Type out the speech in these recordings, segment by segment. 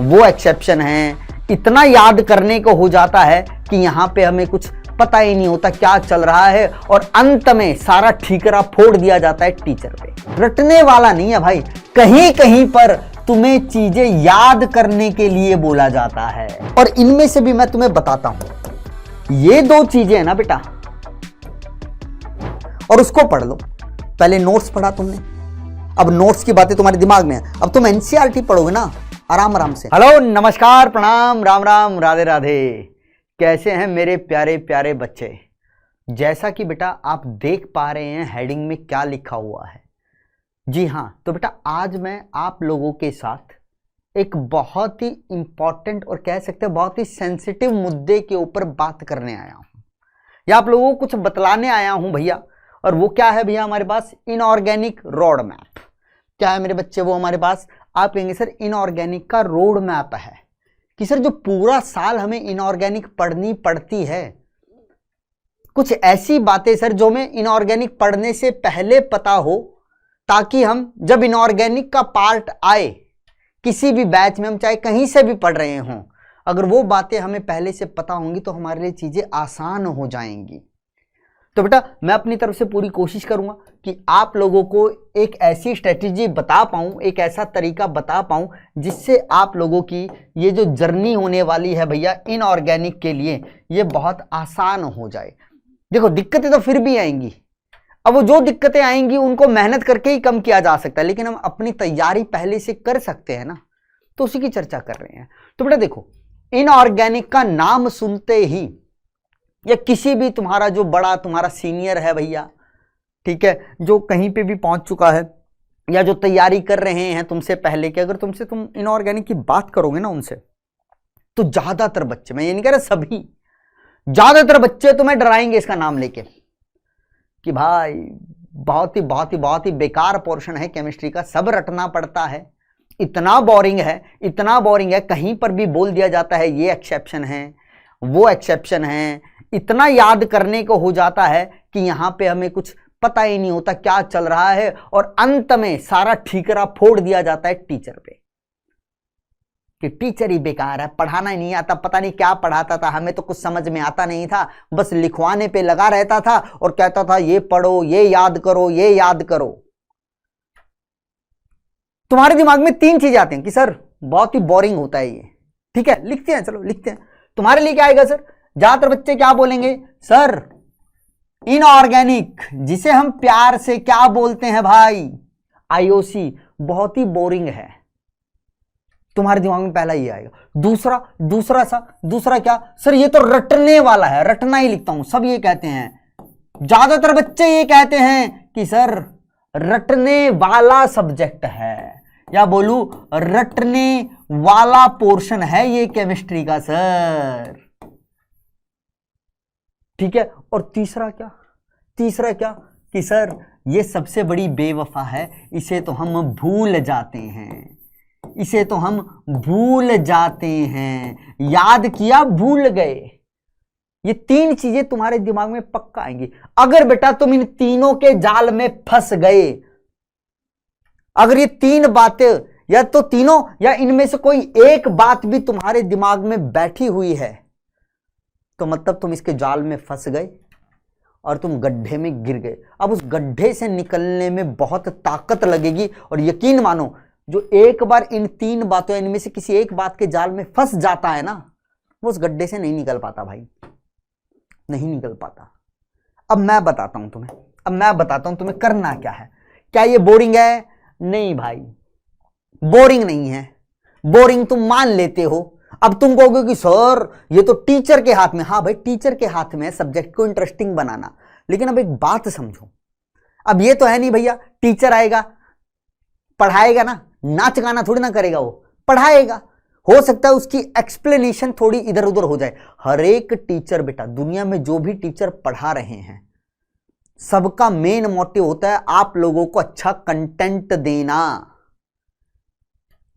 वो एक्सेप्शन है। इतना याद करने को हो जाता है कि यहाँ पे हमें कुछ पता ही नहीं होता क्या चल रहा है और अंत में सारा ठीकरा फोड़ दिया जाता है टीचर पे। रटने वाला नहीं है भाई, कहीं कहीं पर तुम्हें चीजें याद करने के लिए बोला जाता है। और इनमें से भी मैं तुम्हें बताता हूं, ये दो चीजें है ना बेटा, और उसको पढ़ लो। पहले नोट्स पढ़ा तुमने, अब नोट्स की बातें तुम्हारे दिमाग में है, अब तुम एनसीईआरटी पढ़ोगे ना आराम आराम से। हेलो, नमस्कार, प्रणाम, राम राम, राधे राधे। कैसे हैं मेरे प्यारे प्यारे बच्चे? जैसा कि बेटा आप देख पा रहे हैं हेडिंग में क्या लिखा हुआ है। जी हाँ, तो बेटा आज मैं आप लोगों के साथ एक बहुत ही इंपॉर्टेंट और कह सकते हैं बहुत ही सेंसिटिव मुद्दे के ऊपर बात करने आया हूं, या आप लोगों को कुछ बतलाने आया हूं भैया। और वो क्या है भैया? हमारे पास इनऑर्गेनिक रोड मैप। क्या है मेरे बच्चे? वो हमारे पास आप कहेंगे सर इनऑर्गेनिक का रोड मैप है कि सर जो पूरा साल हमें इनऑर्गेनिक पढ़नी पड़ती है, कुछ ऐसी बातें सर जो हमें इनऑर्गेनिक पढ़ने से पहले पता हो, ताकि हम जब इनऑर्गेनिक का पार्ट आए किसी भी बैच में, हम चाहे कहीं से भी पढ़ रहे हों, अगर वो बातें हमें पहले से पता होंगी तो हमारे लिए चीजें आसान हो जाएंगी। तो बेटा मैं अपनी तरफ से पूरी कोशिश करूंगा कि आप लोगों को एक ऐसी स्ट्रेटेजी बता पाऊं, एक ऐसा तरीका बता पाऊं जिससे आप लोगों की ये जो जर्नी होने वाली है भैया इनऑर्गेनिक के लिए, ये बहुत आसान हो जाए। देखो दिक्कतें तो फिर भी आएंगी, अब वो जो दिक्कतें आएंगी उनको मेहनत करके ही कम किया जा सकता है, लेकिन हम अपनी तैयारी पहले से कर सकते हैं ना, तो उसी की चर्चा कर रहे हैं। तो बेटा देखो, इनऑर्गेनिक का नाम सुनते ही, या किसी भी तुम्हारा जो बड़ा तुम्हारा सीनियर है भैया, ठीक है, जो कहीं पे भी पहुंच चुका है या जो तैयारी कर रहे हैं तुमसे पहले के, अगर तुम इनऑर्गेनिक की बात करोगे ना उनसे, तो ज्यादातर बच्चे, मैं ये नहीं कह रहा सभी, ज्यादातर बच्चे तुम्हें डराएंगे इसका नाम लेके कि भाई बहुत ही बेकार पोर्शन है केमिस्ट्री का, सब रटना पड़ता है, इतना बोरिंग है, इतना बोरिंग है, कहीं पर भी बोल दिया जाता है ये एक्सेप्शन है, वो एक्सेप्शन है, इतना याद करने को हो जाता है कि यहाँ पे हमें कुछ पता ही नहीं होता क्या चल रहा है और अंत में सारा ठीकरा फोड़ दिया जाता है टीचर पे कि टीचर ही बेकार है, पढ़ाना ही नहीं आता, पता नहीं क्या पढ़ाता था, हमें तो कुछ समझ में आता नहीं था, बस लिखवाने पे लगा रहता था और कहता था ये पढ़ो, ये याद करो, ये याद करो। तुम्हारे दिमाग में तीन चीजें आती हैं कि सर बहुत ही बोरिंग होता है ये, ठीक है, लिखते हैं, चलो लिखते हैं। तुम्हारे लिए क्या आएगा सर? ज्यादातर बच्चे क्या बोलेंगे? सर इनऑर्गेनिक, जिसे हम प्यार से क्या बोलते हैं भाई? आईओसी, बहुत ही बोरिंग है। तुम्हारे दिमाग में पहला ये आएगा। दूसरा क्या? सर ये तो रटने वाला है, रटना ही लिखता हूं, सब ये कहते हैं, ज्यादातर बच्चे ये कहते हैं कि सर रटने वाला सब्जेक्ट है, या बोलूं रटने वाला पोर्शन है ये केमिस्ट्री का सर, ठीक है। और तीसरा क्या कि सर ये सबसे बड़ी बेवफा है, इसे तो हम भूल जाते हैं, याद किया भूल गए। ये तीन चीजें तुम्हारे दिमाग में पक्का आएंगी। अगर बेटा तुम इन तीनों के जाल में फंस गए, अगर ये तीन बातें या तो तीनों या इनमें से कोई एक बात भी तुम्हारे दिमाग में बैठी हुई है, तो मतलब तुम इसके जाल में फंस गए और तुम गड्ढे में गिर गए। अब उस गड्ढे से निकलने में बहुत ताकत लगेगी, और यकीन मानो जो एक बार इन तीन बातों इनमें से किसी एक बात के जाल में फंस जाता है ना, वो उस गड्ढे से नहीं निकल पाता भाई, नहीं निकल पाता। अब मैं बताता हूं तुम्हें करना क्या है। क्या ये बोरिंग है? नहीं भाई, बोरिंग नहीं है। बोरिंग तुम मान लेते हो। अब तुम कहोगे कि सर ये तो टीचर के हाथ में, हाँ भाई टीचर के हाथ में है सब्जेक्ट को इंटरेस्टिंग बनाना, लेकिन अब एक बात समझो, अब ये तो है नहीं भैया टीचर आएगा पढ़ाएगा ना, नाच गाना थोड़ी ना करेगा, वो पढ़ाएगा, हो सकता है उसकी एक्सप्लेनेशन थोड़ी इधर उधर हो जाए। हर एक टीचर बेटा, दुनिया में जो भी टीचर पढ़ा रहे हैं, सबका मेन मोटिव होता है आप लोगों को अच्छा कंटेंट देना,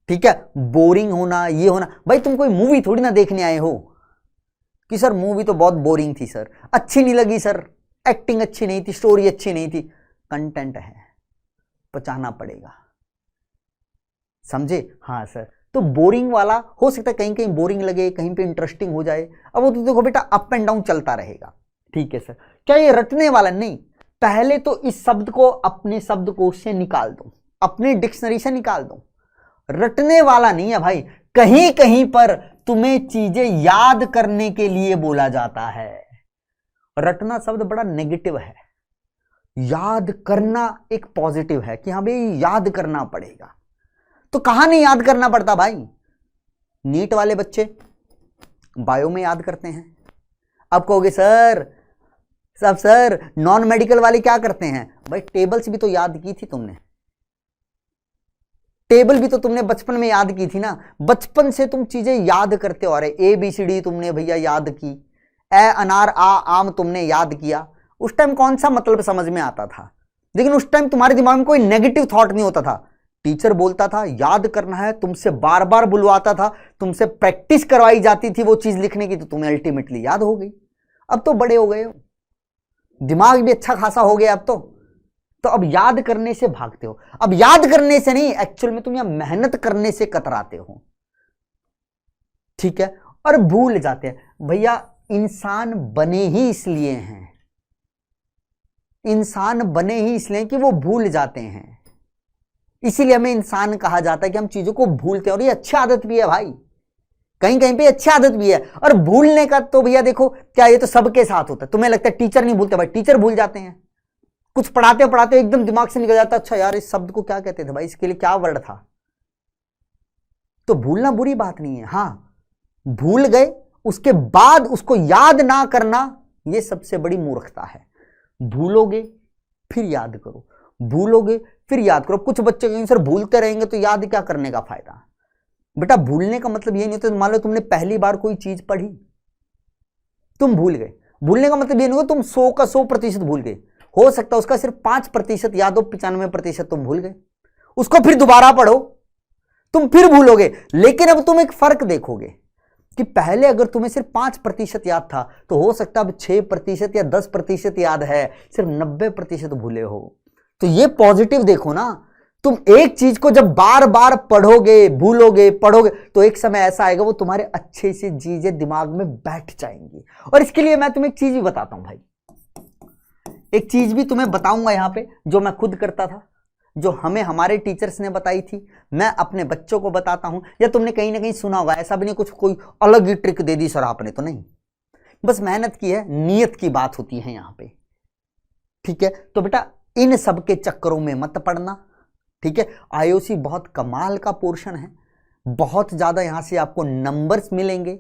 ठीक है। बोरिंग होना, ये होना, भाई तुम कोई मूवी थोड़ी ना देखने आए हो कि सर मूवी तो बहुत बोरिंग थी सर, अच्छी नहीं लगी सर, एक्टिंग अच्छी नहीं थी, स्टोरी अच्छी नहीं थी। कंटेंट है, पचाना पड़ेगा, समझे? हाँ सर तो बोरिंग वाला हो सकता है, कहीं कहीं बोरिंग लगे, कहीं पे इंटरेस्टिंग हो जाए। अब वो तो देखो बेटा अप एंड डाउन चलता रहेगा, ठीक है सर। क्या ये रटने वाला? नहीं, पहले तो इस शब्द को अपने शब्दकोश से निकाल दो, अपने डिक्शनरी से निकाल दो। रटने वाला नहीं है भाई, कहीं कहीं पर तुम्हें चीजें याद करने के लिए बोला जाता है। रटना शब्द बड़ा नेगेटिव है, याद करना एक पॉजिटिव है कि हाँ भाई याद करना पड़ेगा। तो कहां नहीं याद करना पड़ता भाई? नीट वाले बच्चे बायो में याद करते हैं। अब कहोगे सर सब सर नॉन मेडिकल वाले क्या करते हैं? भाई टेबल्स भी तो याद की थी तुमने, टेबल भी तो तुमने बचपन में याद की थी ना। बचपन से तुम चीजें याद करते हो। अरे ABCD तुमने भैया याद की, ए अनार आ आम तुमने याद किया। उस टाइम कौन सा मतलब समझ में आता था? लेकिन उस टाइम तुम्हारे दिमाग में कोई नेगेटिव थॉट नहीं होता था। टीचर बोलता था याद करना है, तुमसे बार बार बुलवाता था, तुमसे प्रैक्टिस करवाई जाती थी वो चीज लिखने की, तो तुम्हें अल्टीमेटली याद हो गई। अब तो बड़े हो गए हो, दिमाग भी अच्छा खासा हो गया अब तो अब याद करने से भागते हो। अब याद करने से नहीं, एक्चुअल में तुम यहां मेहनत करने से कतराते हो, ठीक है। और भूल जाते हैं। भैया इंसान बने ही इसलिए हैं, इंसान बने ही इसलिए कि वो भूल जाते हैं। इसीलिए हमें इंसान कहा जाता है कि हम चीजों को भूलते हैं। और ये अच्छी आदत भी है भाई, कहीं कहीं पे अच्छी आदत भी है। और भूलने का तो भैया देखो क्या, ये तो सबके साथ होता है। तुम्हें लगता है टीचर नहीं भूलते? भाई टीचर भूल जाते हैं। कुछ पढ़ाते पढ़ाते एकदम दिमाग से निकल जाता, अच्छा यार इस शब्द को क्या कहते थे भाई, इसके लिए क्या वर्ड था। तो भूलना बुरी बात नहीं है, हाँ भूल गए उसके बाद उसको याद ना करना ये सबसे बड़ी मूर्खता है। भूलोगे फिर याद करो, भूलोगे फिर याद करो। कुछ बच्चे कहेंगे सर भूलते रहेंगे तो याद क्या करने का फायदा? बेटा भूलने का मतलब ये नहीं होता मान लो तुमने पहली बार कोई चीज पढ़ी, तुम भूल गए। भूलने का मतलब ये नहीं होता तुम 100 का 100% भूल गए। हो सकता है उसका सिर्फ 5% याद हो, 95% तुम भूल गए। उसको फिर दोबारा पढ़ो, तुम फिर भूलोगे। लेकिन अब तुम एक फर्क देखोगे कि पहले अगर तुम्हें सिर्फ 5% याद था, तो हो सकता है अब 6% या 10% याद है, सिर्फ 90% भूले हो। तो ये पॉजिटिव देखो ना। तुम एक चीज को जब बार बार पढ़ोगे, भूलोगे, पढ़ोगे, तो एक समय ऐसा आएगा वो तुम्हारे अच्छे से चीजें दिमाग में बैठ जाएंगी। और इसके लिए मैं तुम्हें एक चीज भी बताता हूं भाई, एक चीज भी तुम्हें बताऊंगा यहां पे, जो मैं खुद करता था, जो हमें हमारे टीचर्स ने बताई थी, मैं अपने बच्चों को बताता हूं। या तुमने कहीं ना कहीं सुना होगा, ऐसा भी नहीं कुछ कोई अलग ही ट्रिक दे दी सर आपने, तो नहीं, बस मेहनत की है, नियत की बात होती है यहां पे, ठीक है। तो बेटा इन सब के चक्करों में मत पड़ना, ठीक है। आईओसी बहुत कमाल का पोर्शन है, बहुत ज्यादा यहां से आपको नंबर्स मिलेंगे,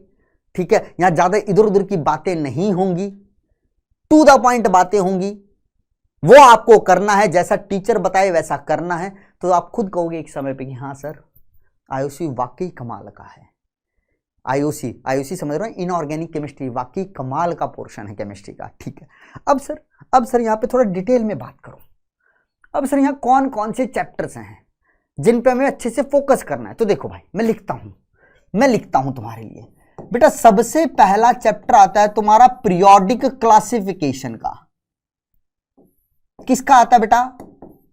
ठीक है। यहां ज्यादा इधर उधर की बातें नहीं होंगी, टू द पॉइंट बातें होंगी। वो आपको करना है, जैसा टीचर बताए वैसा करना है। तो आप खुद कहोगे एक समय पे कि हाँ सर आईओसी वाकई कमाल का है। आईओसी समझ रहे हो, इनऑर्गेनिक केमिस्ट्री वाकई कमाल का पोर्शन है केमिस्ट्री का, ठीक है। अब सर यहाँ पे थोड़ा डिटेल में बात करो। अब सर यहाँ कौन कौन से चैप्टर्स हैं जिन पे हमें अच्छे से फोकस करना है? तो देखो भाई मैं लिखता हूं तुम्हारे लिए। बेटा सबसे पहला चैप्टर आता है तुम्हारा पीरियोडिक क्लासिफिकेशन का। किसका आता है बेटा?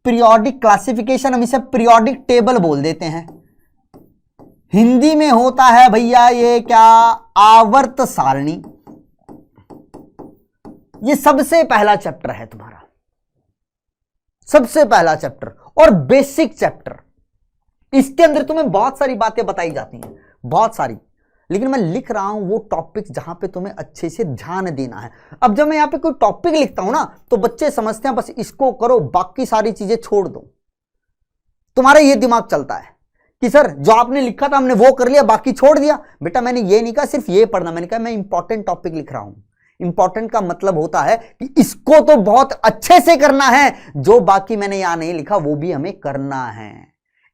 पीरियोडिक क्लासिफिकेशन, हम इसे पीरियोडिक टेबल बोल देते हैं। हिंदी में होता है भैया ये क्या, आवर्त सारणी। ये सबसे पहला चैप्टर है तुम्हारा, सबसे पहला चैप्टर और बेसिक चैप्टर। इसके अंदर तुम्हें बहुत सारी बातें बताई जाती हैं, बहुत सारी, लेकिन मैं लिख रहा हूं वो टॉपिक जहां पे तुम्हें अच्छे से ध्यान देना है। अब जब मैं यहां पे कोई टॉपिक लिखता हूं ना, तो बच्चे समझते हैं बस इसको करो, बाकी सारी चीजें छोड़ दो। तुम्हारा ये दिमाग चलता है कि सर जो आपने लिखा था हमने वो कर लिया, बाकी छोड़ दिया। बेटा मैंने ये नहीं कहा सिर्फ ये पढ़ना, मैंने कहा मैं इंपॉर्टेंट टॉपिक लिख रहा हूं। इंपॉर्टेंट का मतलब होता है कि इसको तो बहुत अच्छे से करना है, जो बाकी मैंने यहां नहीं लिखा वो भी हमें करना है।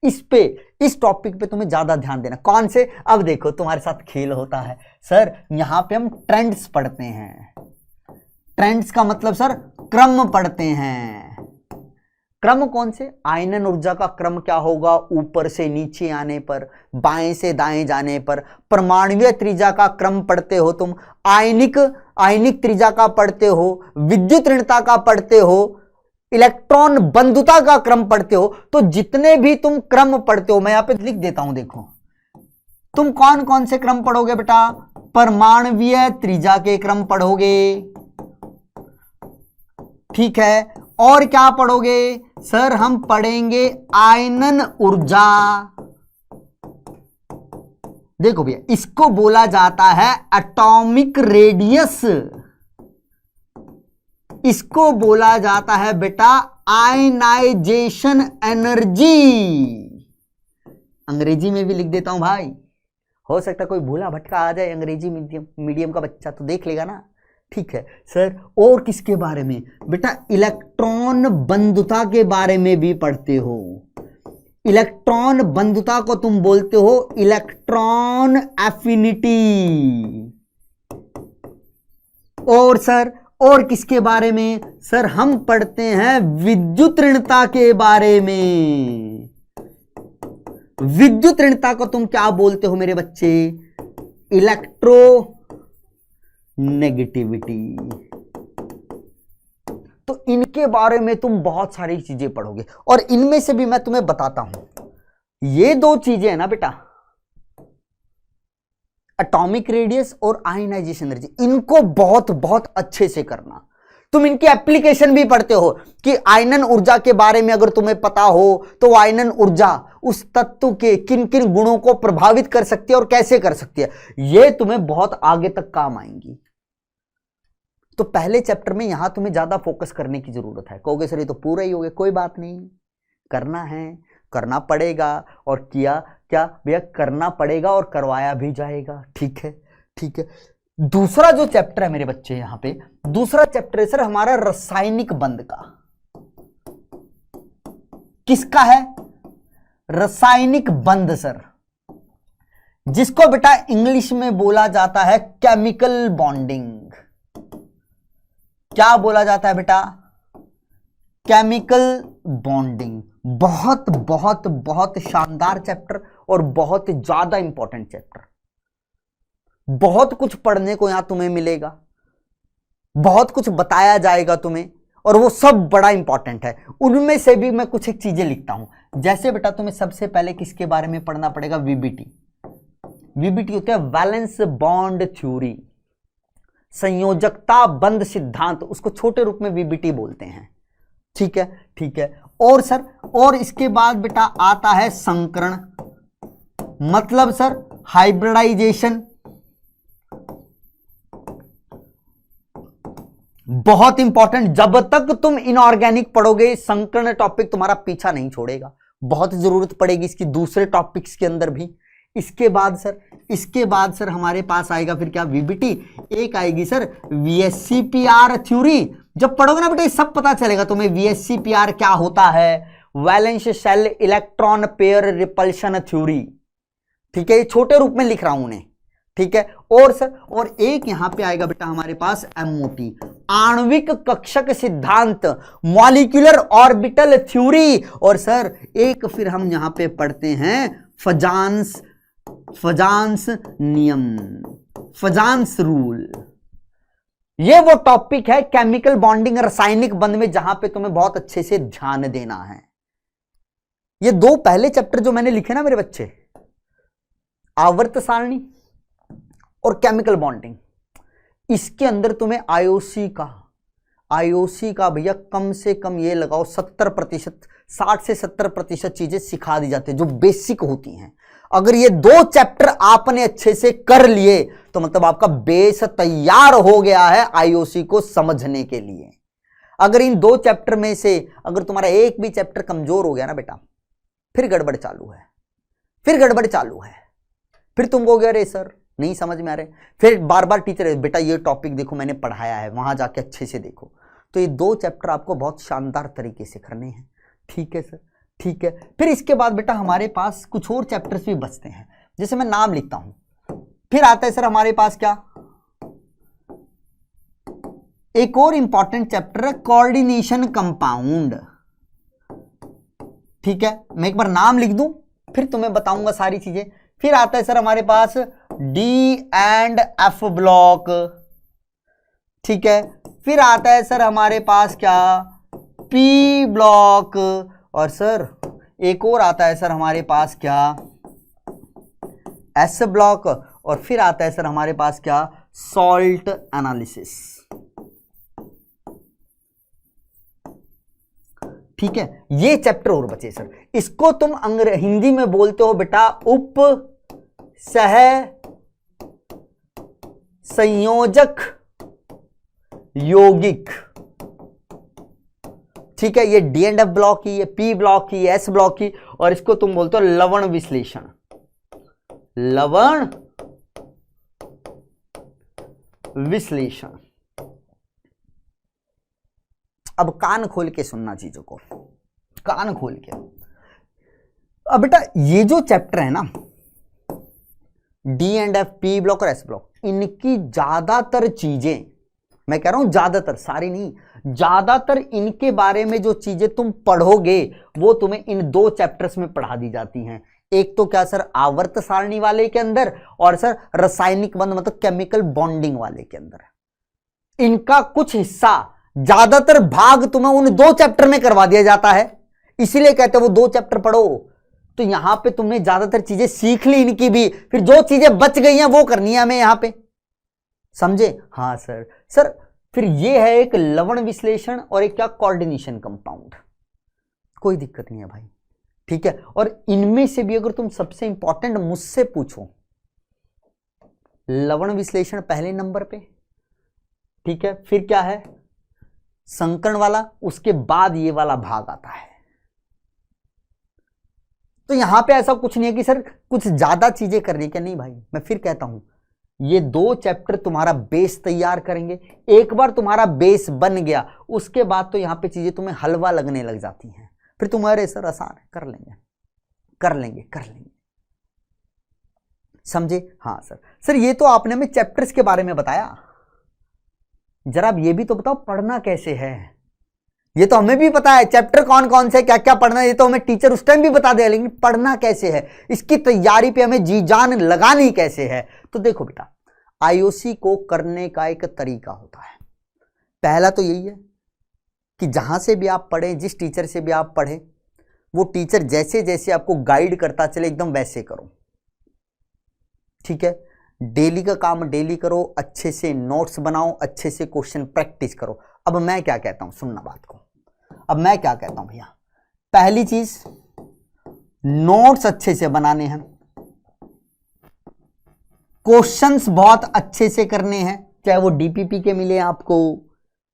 इस टॉपिक पे तुम्हें ज्यादा ध्यान देना। कौन से? अब देखो तुम्हारे साथ खेल होता है सर, यहां पे हम ट्रेंड्स पढ़ते हैं। ट्रेंड्स का मतलब सर क्रम पढ़ते हैं। क्रम कौन से? आयनन ऊर्जा का क्रम क्या होगा, ऊपर से नीचे आने पर, बाएं से दाएं जाने पर। परमाणुीय त्रिज्या का क्रम पढ़ते हो तुम, आयनिक त्रिज्या का पढ़ते हो, विद्युत ऋणता का पढ़ते हो, इलेक्ट्रॉन बंधुता का क्रम पढ़ते हो। तो जितने भी तुम क्रम पढ़ते हो, मैं यहां पे लिख देता हूं, देखो तुम कौन कौन से क्रम पढ़ोगे बेटा? परमाणुवीय त्रिज्या के क्रम पढ़ोगे, ठीक है। और क्या पढ़ोगे सर? हम पढ़ेंगे आयनन ऊर्जा। देखो भैया, इसको बोला जाता है एटॉमिक रेडियस, इसको बोला जाता है बेटा आयनाइजेशन एनर्जी। अंग्रेजी में भी लिख देता हूं भाई, हो सकता है कोई भूला भटका आ जाए अंग्रेजी मीडियम का बच्चा तो देख लेगा ना, ठीक है सर। और किसके बारे में बेटा? इलेक्ट्रॉन बंधुता के बारे में भी पढ़ते हो। इलेक्ट्रॉन बंधुता को तुम बोलते हो इलेक्ट्रॉन एफिनिटी। और सर और किसके बारे में? सर हम पढ़ते हैं विद्युत ऋणता के बारे में। विद्युत ऋणता को तुम क्या बोलते हो मेरे बच्चे? Electro negativity. तो इनके बारे में तुम बहुत सारी चीजें पढ़ोगे, और इनमें से भी मैं तुम्हें बताता हूं। ये दो चीजें है ना बेटा, एटॉमिक रेडियस और आयनाइजेशन एनर्जी, इनको बहुत बहुत अच्छे से करना। तुम इनकी एप्लीकेशन भी पढ़ते हो कि आयनन ऊर्जा के बारे में अगर तुम्हें पता हो तो आयनन ऊर्जा उस तत्व के किन किन गुणों को प्रभावित कर सकती है और कैसे कर सकती है, ये तुम्हें बहुत आगे तक काम आएंगी। तो पहले चैप्टर में यहां तुम्हें ज्यादा फोकस करने की जरूरत है। कहोगे सर ये तो पूरा ही हो गया, कोई बात नहीं, करना है, करना पड़ेगा। और किया क्या भैया? करना पड़ेगा और करवाया भी जाएगा, ठीक है, ठीक है। दूसरा जो चैप्टर है मेरे बच्चे, यहां पे दूसरा चैप्टर है सर हमारा रासायनिक बंध का। किसका है? रासायनिक बंध सर, जिसको बेटा इंग्लिश में बोला जाता है केमिकल बॉन्डिंग। क्या बोला जाता है बेटा? Chemical bonding. बहुत बहुत बहुत शानदार चैप्टर और बहुत ज्यादा इंपॉर्टेंट चैप्टर। बहुत कुछ पढ़ने को यहां तुम्हें मिलेगा, बहुत कुछ बताया जाएगा तुम्हें, और वो सब बड़ा इंपॉर्टेंट है। उनमें से भी मैं कुछ एक चीजें लिखता हूं। जैसे बेटा तुम्हें सबसे पहले किसके बारे में पढ़ना पड़ेगा? वीबीटी। वीबीटी होता है वैलेंस बॉन्ड थ्योरी, संयोजकता बंध सिद्धांत, उसको छोटे रूप में वीबीटी बोलते हैं, ठीक है, ठीक है। और सर और इसके बाद बेटा आता है संकरण, मतलब सर हाइब्रिडाइजेशन। बहुत इंपॉर्टेंट, जब तक तुम इनऑर्गेनिक पढ़ोगे संकर्ण टॉपिक तुम्हारा पीछा नहीं छोड़ेगा, बहुत जरूरत पड़ेगी इसकी दूसरे टॉपिक्स के अंदर भी। इसके बाद सर हमारे पास आएगा फिर क्या? वीबीटी। एक आएगी सर वीएससीपीआर थ्योरी। जब पढ़ोगे ना बेटा ये सब पता चलेगा तुम्हें वीएससीपीआर क्या होता है, valence shell electron pair repulsion theory, ठीक है। ये छोटे रूप में लिख रहा हूं उन्हें, ठीक है। और सर और एक यहां पे आएगा बेटा हमारे पास एमओटी, आणविक कक्षक सिद्धांत, मॉलिक्यूलर ऑर्बिटल थ्योरी। और सर एक फिर हम यहां पे पढ़ते हैं फजान्स नियम, फजान्स रूल। ये वो टॉपिक है केमिकल बॉन्डिंग, रासायनिक बंध में, जहां पे तुम्हें बहुत अच्छे से ध्यान देना है। ये दो पहले चैप्टर जो मैंने लिखे ना मेरे बच्चे, आवर्त सारणी और केमिकल बॉन्डिंग, इसके अंदर तुम्हें आईओसी का भैया कम से कम ये लगाओ 70%, 60 से 70% चीजें सिखा दी जाती है जो बेसिक होती हैं। अगर ये दो चैप्टर आपने अच्छे से कर लिए तो मतलब आपका बेस तैयार हो गया है आईओसी को समझने के लिए। अगर इन दो चैप्टर में से अगर तुम्हारा एक भी चैप्टर कमजोर हो गया ना बेटा, फिर गड़बड़ चालू है, फिर तुम कहोगे अरे सर नहीं समझ में आ रहे, फिर बार बार टीचर बेटा ये टॉपिक देखो मैंने पढ़ाया है, वहां जाके अच्छे से देखो। तो ये दो चैप्टर आपको बहुत शानदार तरीके से करने हैं, ठीक है सर, ठीक है। फिर इसके बाद बेटा हमारे पास कुछ और चैप्टर्स भी बचते हैं, जैसे मैं नाम लिखता हूं। फिर आता है सर हमारे पास क्या, एक और इंपॉर्टेंट चैप्टर है कोऑर्डिनेशन कंपाउंड, ठीक है। मैं एक बार नाम लिख दूं फिर तुम्हें बताऊंगा सारी चीजें। फिर आता है सर हमारे पास डी एंड एफ ब्लॉक, ठीक है। फिर आता है सर हमारे पास क्या, पी ब्लॉक। और सर एक और आता है सर हमारे पास क्या, एस ब्लॉक, और फिर आता है सर हमारे पास क्या, सॉल्ट एनालिसिस। ठीक है, ये चैप्टर और बचे सर। इसको तुम हिंदी में बोलते हो बेटा उप सह संयोजक यौगिक। ठीक है, ये डी एंड एफ ब्लॉक की, ये पी ब्लॉक की, एस ब्लॉक की, और इसको तुम बोलते हो लवण विश्लेषण। लवण विश्लेषण। अब कान खोल के सुनना चीजों को, कान खोल के। अब बेटा ये जो चैप्टर है ना, D and F, P block और एस ब्लॉक, इनकी ज्यादातर चीजें, मैं कह रहा हूं ज्यादातर, सारी नहीं, ज्यादातर इनके बारे में जो चीजें तुम पढ़ोगे वो तुम्हें इन दो चैप्टर्स में पढ़ा दी जाती हैं। एक तो क्या सर, आवर्त सारणी वाले के अंदर, और सर रासायनिक बंध मतलब केमिकल बॉन्डिंग वाले के अंदर। इनका कुछ हिस्सा, ज्यादातर भाग तुम्हें उन दो चैप्टर में करवा दिया जाता है, इसीलिए कहते हैं वो दो चैप्टर पढ़ो। तो यहां पे तुमने ज्यादातर चीजें सीख ली इनकी भी, फिर जो चीजें बच गई हैं वो करनी है हमें यहां पे, समझे? हाँ सर। सर फिर ये है एक लवण विश्लेषण और एक क्या, कोऑर्डिनेशन कंपाउंड। कोई दिक्कत नहीं है भाई, ठीक है। और इनमें से भी अगर तुम सबसे इंपॉर्टेंट मुझसे पूछो, लवण विश्लेषण पहले नंबर पे, ठीक है, फिर क्या है, संकरण वाला, उसके बाद ये वाला भाग आता है। तो यहां पे ऐसा कुछ नहीं है कि सर कुछ ज्यादा चीजें करनी, क्या नहीं भाई, मैं फिर कहता हूं, ये दो चैप्टर तुम्हारा बेस तैयार करेंगे। एक बार तुम्हारा बेस बन गया, उसके बाद तो यहां पे चीजें तुम्हें हलवा लगने लग जाती हैं, फिर तुम्हारे सर आसान है, कर लेंगे कर लेंगे कर लेंगे, समझे? हाँ सर। सर ये तो आपने हमें चैप्टर्स के बारे में बताया, जरा अब ये भी तो बताओ पढ़ना कैसे है। ये तो हमें भी पता है चैप्टर कौन कौन से, क्या क्या पढ़ना है, ये तो हमें टीचर उस टाइम भी बता दे, लेकिन पढ़ना कैसे है, इसकी तैयारी पे हमें जी जान लगानी कैसे है। तो देखो बेटा, आईओसी को करने का एक तरीका होता है। पहला तो यही है कि जहां से भी आप पढ़े, जिस टीचर से भी आप पढ़े, वो टीचर जैसे जैसे आपको गाइड करता चले एकदम वैसे करो, ठीक है। डेली का काम डेली करो, अच्छे से नोट्स बनाओ, अच्छे से क्वेश्चन प्रैक्टिस करो। अब मैं क्या कहता हूं, सुनना बात को, अब मैं क्या कहता हूं भैया, पहली चीज नोट्स अच्छे से बनाने हैं, क्वेश्चंस बहुत अच्छे से करने हैं, चाहे वो डीपीपी के मिले आपको,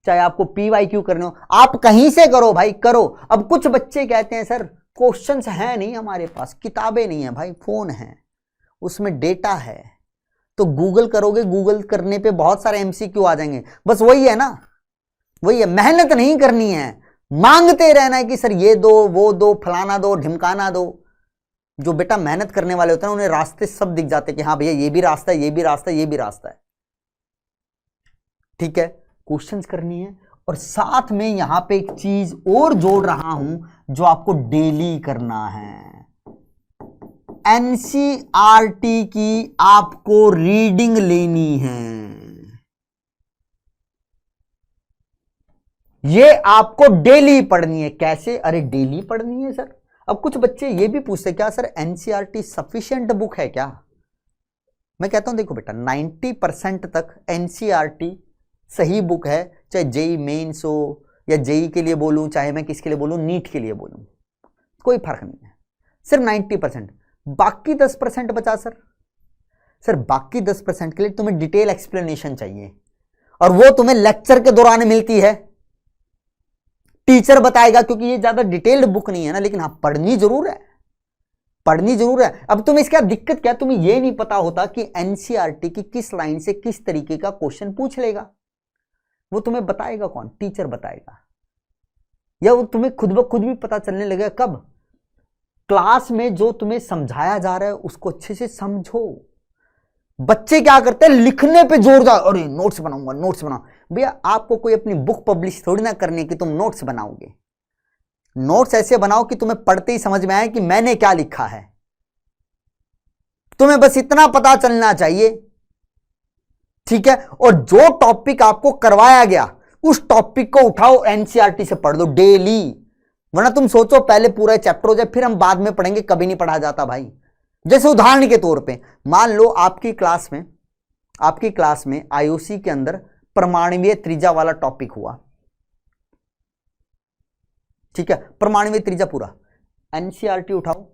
चाहे आपको पीवाईक्यू करने हो, आप कहीं से करो भाई, करो। अब कुछ बच्चे कहते हैं सर क्वेश्चंस हैं नहीं हमारे पास, किताबें नहीं है भाई, फोन है उसमें डेटा है, तो गूगल करोगे, गूगल करने पे बहुत सारे एमसीक्यू आ जाएंगे। बस वही है ना, वही है, मेहनत नहीं करनी है, मांगते रहना है कि सर ये दो, वो दो, फलाना दो, ढिमकाना दो। जो बेटा मेहनत करने वाले होते हैं उन्हें रास्ते सब दिख जाते हैं कि हाँ भैया ये भी रास्ता है, ये भी रास्ता है, ये भी रास्ता है, ठीक है। क्वेश्चंस करनी है, और साथ में यहां पे एक चीज और जोड़ रहा हूं जो आपको डेली करना है, एनसीईआरटी की आपको रीडिंग लेनी है, ये आपको डेली पढ़नी है। कैसे? अरे डेली पढ़नी है सर। अब कुछ बच्चे ये भी पूछते क्या सर एनसीईआरटी सफिशिएंट बुक है क्या? मैं कहता हूं देखो बेटा 90% तक एनसीईआरटी सही बुक है, चाहे जेई मेंस हो या जेई के लिए बोलूं, चाहे मैं किसके लिए बोलूं, नीट के लिए बोलूं, कोई फर्क नहीं है, सिर्फ 90%। बाकी 10% बचा सर बाकी 10% के लिए तुम्हें डिटेल एक्सप्लेनेशन चाहिए, और वो तुम्हें लेक्चर के दौरान मिलती है, टीचर बताएगा, क्योंकि ये ज्यादा डिटेल्ड बुक नहीं है ना, लेकिन हाँ पढ़नी जरूर है, पढ़नी जरूर है। अब तुम्हें इसका दिक्कत क्या, तुम्हें ये नहीं पता होता कि एनसीईआरटी की किस लाइन से किस तरीके का क्वेश्चन पूछ लेगा, वो तुम्हें बताएगा कौन? टीचर बताएगा, या वो तुम्हें खुद ब खुद भी पता चलने लगेगा कब? क्लास में जो तुम्हें समझाया जा रहा है उसको अच्छे से समझो। बच्चे क्या करते हैं, लिखने पे जोर डाल, अरे नोट्स बनाऊंगा, नोट्स बनाओ। भैया आपको कोई अपनी बुक पब्लिश थोड़ी ना करनी कि तुम नोट्स बनाओगे। नोट्स ऐसे बनाओ कि तुम्हें पढ़ते ही समझ में आए कि मैंने क्या लिखा है, तुम्हें बस इतना पता चलना चाहिए, ठीक है। और जो टॉपिक आपको करवाया गया उस टॉपिक को उठाओ, एनसीईआरटी से पढ़ लो डेली, वरना तुम सोचो पहले पूरा चैप्टर हो जाए फिर हम बाद में पढ़ेंगे, कभी नहीं पढ़ा जाता भाई। जैसे उदाहरण के तौर पे मान लो आपकी क्लास में आईओसी के अंदर परमाणुवीय त्रिज्या वाला टॉपिक हुआ, ठीक है, परमाणुवीय त्रिज्या पूरा। एनसीईआरटी उठाओ,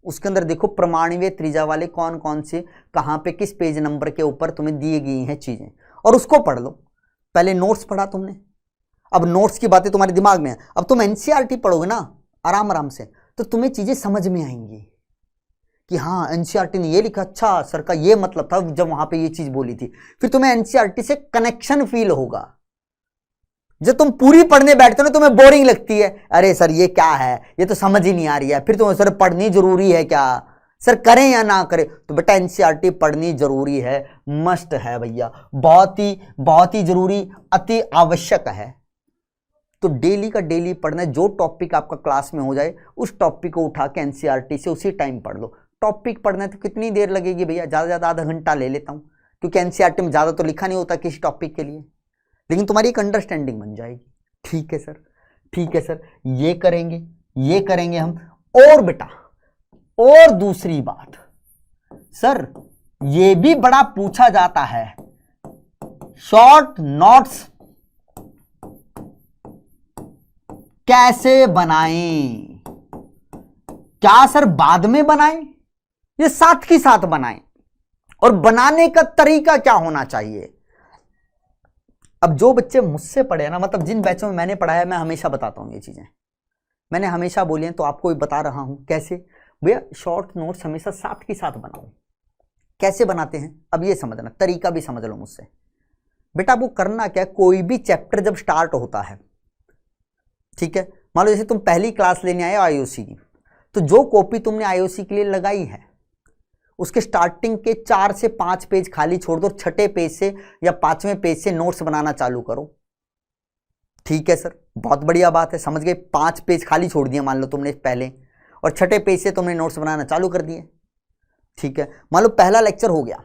उसके अंदर देखो परमाणुवीय त्रिज्या वाले कौन कौन से कहां पे किस पेज नंबर के ऊपर तुम्हें दी गई हैं चीजें, और उसको पढ़ लो। पहले नोट्स पढ़ा तुमने, अब नोट्स की बातें तुम्हारे दिमाग में है, अब तुम एनसीईआरटी पढ़ोगे ना आराम आराम से, तो तुम्हें चीजें समझ में आएंगी कि हाँ एनसीईआरटी ने ये लिखा, अच्छा सर का ये मतलब था जब वहां पे ये चीज बोली थी। फिर तुम्हें एनसीईआरटी से कनेक्शन फील होगा। जब तुम पूरी पढ़ने बैठते हो ना तुम्हें बोरिंग लगती है, अरे सर ये क्या है, ये तो समझ ही नहीं आ रही है। फिर तुम्हें सर पढ़नी जरूरी है क्या, सर करें या ना करें? तो बेटा एनसीईआरटी पढ़नी जरूरी है, मस्ट है भैया, बहुत ही जरूरी, अति आवश्यक है। तो डेली का डेली पढ़ना है। जो टॉपिक आपका क्लास में हो जाए उस टॉपिक को उठा के एनसीईआरटी से उसी टाइम पढ़ लो। टॉपिक पढ़ना है तो कितनी देर लगेगी भैया, ज़्यादा से ज़्यादा आधा घंटा ले लेता हूँ, क्योंकि एनसीईआरटी में ज़्यादा तो लिखा नहीं होता किसी टॉपिक के लिए, लेकिन तुम्हारी एक अंडरस्टैंडिंग बन जाएगी। ठीक है सर, ठीक है सर, ये करेंगे हम। और बेटा और दूसरी बात, सर ये भी बड़ा पूछा जाता है, शॉर्ट नोट्स कैसे बनाएं? क्या सर बाद में बनाएं या साथ ही साथ बनाएं? और बनाने का तरीका क्या होना चाहिए? अब जो बच्चे मुझसे पढ़े ना, मतलब जिन बैचों में मैंने पढ़ाया, मैं हमेशा बताता हूं ये चीजें, मैंने हमेशा बोली हैं, तो आपको भी बता रहा हूं। कैसे भैया? शॉर्ट नोट्स हमेशा साथ ही साथ बनाओ। कैसे बनाते हैं अब ये समझना, तरीका भी समझ लो मुझसे। बेटा वो करना क्या, कोई भी चैप्टर जब स्टार्ट होता है, ठीक है, मान लो जैसे तुम पहली क्लास लेने आए आईओसी की, तो जो कॉपी तुमने आईओसी के लिए लगाई है उसके स्टार्टिंग के 4 से 5 पेज खाली छोड़ दो, छठे पेज से या 5वें पेज से नोट्स बनाना चालू करो। ठीक है सर, बहुत बढ़िया बात है, समझ गए। 5 पेज खाली छोड़ दिए मान लो तुमने पहले, और छठे पेज से तुमने नोट्स बनाना चालू कर दिए। ठीक है, मान लो पहला लेक्चर हो गया।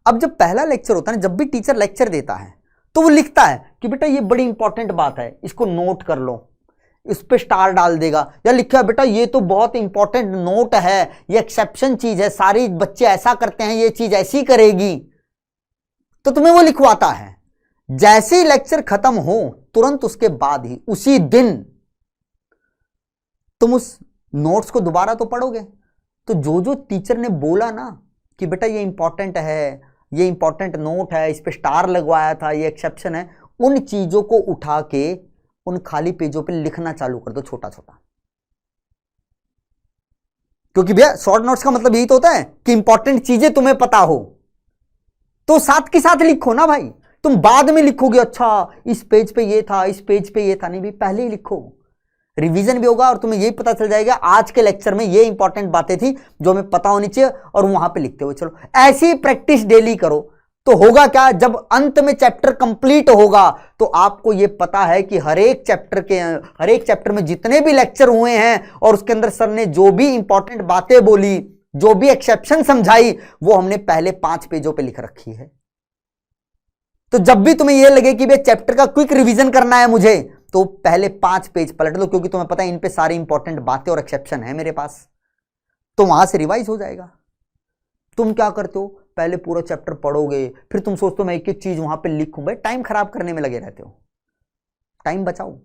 अब जब पहला लेक्चर होता है ना, जब भी टीचर लेक्चर देता है तो वो लिखता है कि बेटा ये बड़ी इंपॉर्टेंट बात है, इसको नोट कर लो, इस पे स्टार डाल देगा, या लिखा है बेटा ये तो बहुत इंपॉर्टेंट नोट है, ये एक्सेप्शन चीज है, सारे बच्चे ऐसा करते हैं, ये चीज ऐसी करेगी, तो तुम्हें वो लिखवाता है। जैसे ही लेक्चर खत्म हो तुरंत उसके बाद ही उसी दिन तुम उस नोट्स को दोबारा तो पढ़ोगे। तो जो जो टीचर ने बोला ना कि बेटा ये इंपॉर्टेंट है, ये इंपॉर्टेंट नोट है, इस पे स्टार लगवाया था, ये एक्सेप्शन है, उन चीजों को उठा के उन खाली पेजों पे लिखना चालू कर दो छोटा छोटा। क्योंकि भैया शॉर्ट नोट्स का मतलब यही तो होता है कि इंपॉर्टेंट चीजें तुम्हें पता हो, तो साथ के साथ लिखो ना भाई। तुम बाद में लिखोगे अच्छा इस पेज पे ये था, इस पेज पे ये था, नहीं भाई पहले ही लिखो, रिवीजन भी होगा और तुम्हें यही पता चल जाएगा आज के लेक्चर में ये इंपॉर्टेंट बातें थी जो हमें पता होनी चाहिए, और वहां पे लिखते हुए चलो। ऐसी प्रैक्टिस डेली करो तो होगा क्या, जब अंत में चैप्टर कंप्लीट होगा तो आपको ये पता है कि हर एक चैप्टर में जितने भी लेक्चर हुए हैं और उसके अंदर सर ने जो भी इंपॉर्टेंट बातें बोली, जो भी एक्सेप्शन समझाई, वो हमने पहले 5 पेजों पे लिख रखी है। तो जब भी तुम्हें यह लगे कि भाई चैप्टर का क्विक रिवीजन करना है मुझे, तो पहले 5 पेज पलट लो, क्योंकि तुम्हें पता है इन पे सारी इंपॉर्टेंट बातें और एक्सेप्शन है मेरे पास, तो वहां से रिवाइज हो जाएगा। तुम क्या करते हो, पहले पूरा चैप्टर पढ़ोगे, फिर तुम सोचते हो मैं एक एक चीज वहां पे लिखूं, भाई टाइम खराब करने में लगे रहते हो। टाइम बचाओ,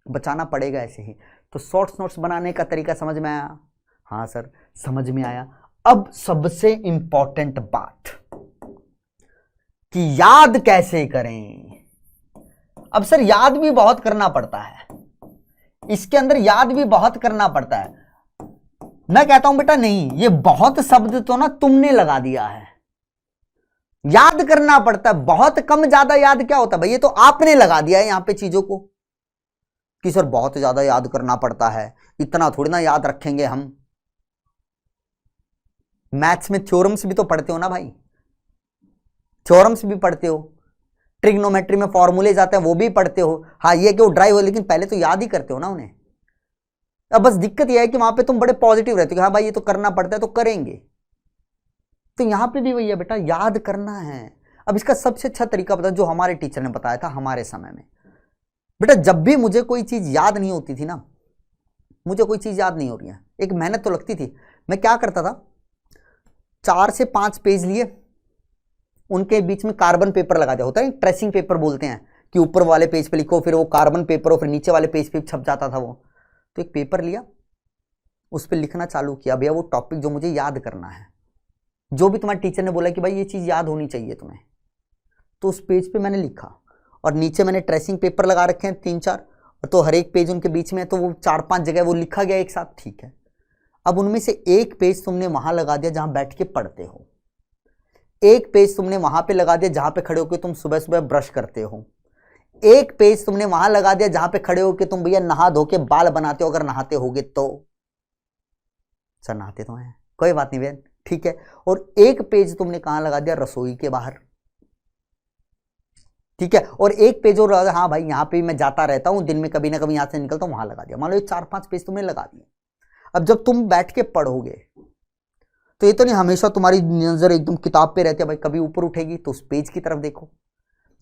बचाना पड़ेगा ऐसे ही। तो शॉर्ट्स नोट्स बनाने का तरीका समझ में आया? हाँ सर समझ में आया। अब सबसे इंपॉर्टेंट बात कि याद कैसे करें। अब सर याद भी बहुत करना पड़ता है, इसके अंदर याद भी बहुत करना पड़ता है। मैं कहता हूं बेटा नहीं, ये बहुत शब्द तो ना तुमने लगा दिया है, याद करना पड़ता है। बहुत कम ज्यादा याद क्या होता है भाई, ये तो आपने लगा दिया है यहां पे चीजों को कि सर बहुत ज्यादा याद करना पड़ता है, इतना थोड़ी ना याद रखेंगे हम। मैथ्स में थ्योरम्स भी तो पढ़ते हो ना भाई, थ्योरम्स भी पढ़ते हो, ट्रिग्नोमेट्री में फॉर्मूले जाते हैं वो भी पढ़ते हो। हाँ ये कि वो ड्राइव हो, लेकिन पहले तो याद ही करते हो ना उन्हें। अब बस दिक्कत यह है कि वहां पे तुम बड़े पॉजिटिव रहते हो, हाँ भाई ये तो करना पड़ता है तो करेंगे। तो यहां पे भी वही है बेटा, याद करना है। अब इसका सबसे अच्छा तरीका बता जो हमारे टीचर ने बताया था हमारे समय में। बेटा जब भी मुझे कोई चीज याद नहीं होती थी ना, मुझे कोई चीज याद नहीं हो रही है, एक मेहनत तो लगती थी, मैं क्या करता था, 4 से 5 पेज लिए, उनके बीच में कार्बन पेपर लगा दिया, होता है ट्रेसिंग पेपर बोलते हैं, कि ऊपर वाले पेज पे लिखो, फिर वो कार्बन पेपर हो, फिर नीचे वाले पेज पे छप जाता था वो। तो एक पेपर लिया, उस पर लिखना चालू किया, भैया वो टॉपिक जो मुझे याद करना है, जो भी तुम्हारे टीचर ने बोला कि भाई ये चीज़ याद होनी चाहिए तुम्हें, तो उस पेज पे मैंने लिखा। और नीचे मैंने ट्रेसिंग पेपर लगा रखे हैं 3-4, तो हर एक पेज उनके बीच में है, तो वो 4-5 जगह वो लिखा गया एक साथ, ठीक है। अब उनमें से एक पेज तुमने वहां लगा दिया जहां बैठ के पढ़ते हो, एक पेज तुमने वहां पे लगा दिया जहां पे खड़े होकर तुम सुबह सुबह ब्रश करते हो, एक पेज तुमने वहां लगा दिया जहां पे खड़े होकर तुम भैया नहा धो के बाल बनाते हो, अगर नहाते होगे तो। सर नहाते तो हैं, कोई बात नहीं बहन, ठीक है। और एक पेज तुमने कहां लगा दिया, रसोई के बाहर, ठीक है। और एक पेज और, हाँ भाई यहाँ पे मैं जाता रहता हूं, दिन में कभी ना कभी यहां से निकलता हूं, वहां लगा दिया। मान लो 4-5 पेज तुमने लगा दिए। अब जब तुम बैठ के पढ़ोगे तो ये तो नहीं हमेशा तुम्हारी नजर एकदम किताब पे रहती है, भाई कभी ऊपर उठेगी तो उस पेज की तरफ देखो।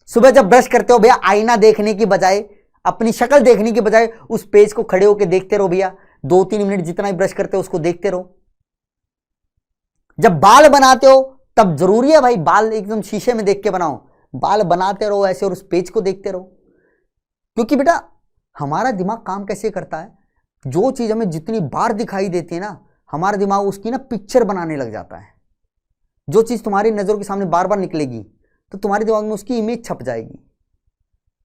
सुबह जब ब्रश करते हो भैया, आईना देखने की बजाय, अपनी शक्ल देखने की बजाय उस पेज को खड़े होकर देखते रहो भैया, 2-3 मिनट जितना ही ब्रश करते हो उसको देखते रहो। जब बाल बनाते हो तब जरूरी है भाई, बाल एकदम शीशे में देख के बनाओ, बाल बनाते रहो ऐसे और उस पेज को देखते रहो। क्योंकि बेटा हमारा दिमाग काम कैसे करता है, जो चीज हमें जितनी बार दिखाई देती है ना, हमारा दिमाग उसकी ना पिक्चर बनाने लग जाता है। जो चीज तुम्हारी नजरों के सामने बार बार निकलेगी तो तुम्हारे दिमाग में उसकी इमेज छप जाएगी,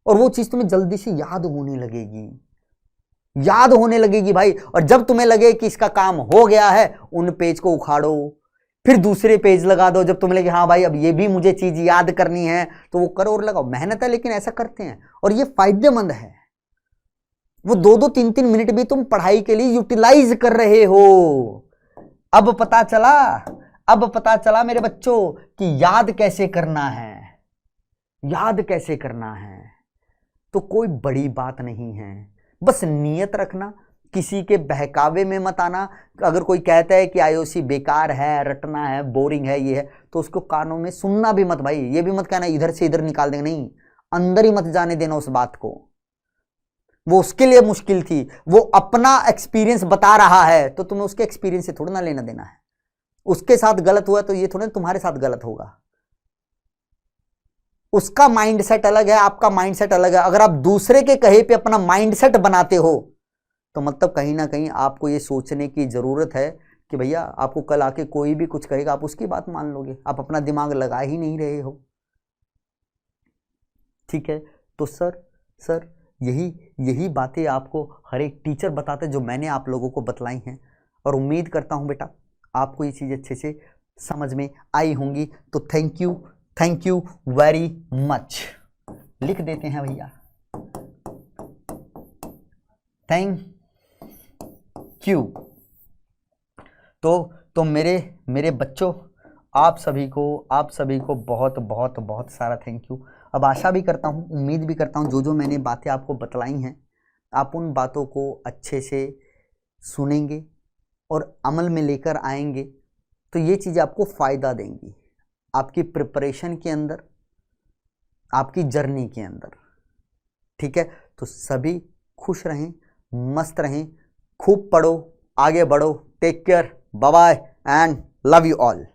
और वो चीज तुम्हें जल्दी से याद होने लगेगी भाई। और जब तुम्हें लगे कि इसका काम हो गया है, उन पेज को उखाड़ो, फिर दूसरे पेज लगा दो। जब तुम्हें लगे हाँ भाई अब ये भी मुझे चीज याद करनी है, तो वो करो और लगाओ। मेहनत है लेकिन ऐसा करते हैं, और ये फायदेमंद है। वो 2-2, 3-3 मिनट भी तुम पढ़ाई के लिए यूटिलाइज कर रहे हो। अब पता चला मेरे बच्चों कि याद कैसे करना है। तो कोई बड़ी बात नहीं है, बस नियत रखना, किसी के बहकावे में मत आना। अगर कोई कहता है कि आईओसी बेकार है, रटना है, बोरिंग है, ये है, तो उसको कानों में सुनना भी मत भाई। ये भी मत कहना इधर से इधर निकाल देंगे, नहीं, अंदर ही मत जाने देना उस बात को। वो उसके लिए मुश्किल थी, वो अपना एक्सपीरियंस बता रहा है, तो तुम्हें उसके एक्सपीरियंस से थोड़ा ना लेना देना है। उसके साथ गलत हुआ तो ये थोड़ा तुम्हारे साथ गलत होगा। उसका माइंडसेट अलग है, आपका माइंडसेट अलग है। अगर आप दूसरे के कहे पे अपना माइंडसेट बनाते हो तो मतलब कहीं ना कहीं आपको ये सोचने की जरूरत है कि भैया आपको कल आके कोई भी कुछ कहेगा, आप उसकी बात मान लोगे, आप अपना दिमाग लगा ही नहीं रहे हो, ठीक है। तो सर यही बातें आपको हर एक टीचर बताते जो मैंने आप लोगों को बतलाई हैं, और उम्मीद करता हूं बेटा आपको ये चीज़ अच्छे से समझ में आई होंगी। तो थैंक यू वेरी मच। लिख देते हैं भैया, थैंक यू। तो मेरे बच्चों, आप सभी को बहुत बहुत बहुत सारा थैंक यू। अब आशा भी करता हूँ, उम्मीद भी करता हूँ जो मैंने बातें आपको बतलाई हैं, आप उन बातों को अच्छे से सुनेंगे और अमल में लेकर आएंगे, तो ये चीज़ें आपको फ़ायदा देंगी आपकी प्रिपरेशन के अंदर, आपकी जर्नी के अंदर, ठीक है। तो सभी खुश रहें, मस्त रहें, खूब पढ़ो, आगे बढ़ो। Take care, bye bye and love you all.